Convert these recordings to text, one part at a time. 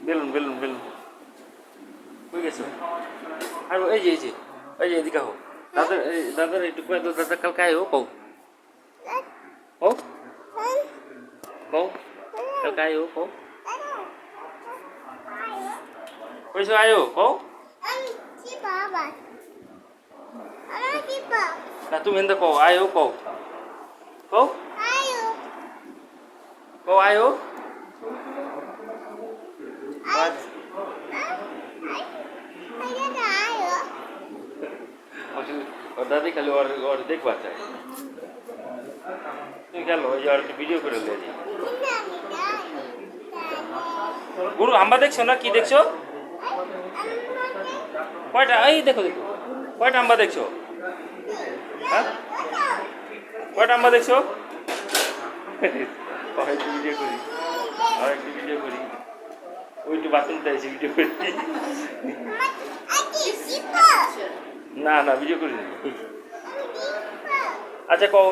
Balloon balloon balloon হয়ে গেছে। আর এই যে এদিকে হোক দাদা, দাদার একটু কয়ে দাও, দাদা কালকে আয়ো কও কও কও কালকে আয়ো কও কইছো আয়ো কও না তুমি এনতে কও আয়ো কও কও কও আয়ো ওর দাদি খালি ওর ওর দেখবা চাই, তুমি খেলো ওই আর ভিডিও করে লে গুরু আম্বা দেখছো না কি দেখছো কয়টা এই দেখো দেখো কয়টা আম্বা দেখছো হ্যাঁ কয়টা আম্বা দেখছো একটু ভিডিও করি আর একটু ভিডিও করি ওই একটু বাথরুমতে এসে ভিডিও করি না না ভিডিও করি আচ্ছা কও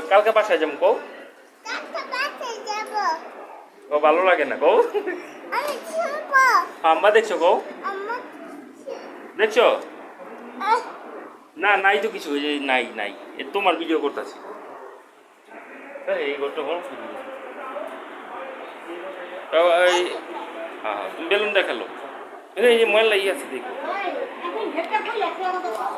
কালকে বাসায় যাবো কও ও ভালো লাগে না কও আম্মা দেখছো কও দেখছো না নাই তো কিছু ওই যে নাই নাই তোমার ভিডিও করতেছি এই ঘরটা বল এই হ্যাঁ তুমি বেলুন দেখালো এই যে ময়লা আছে দেখো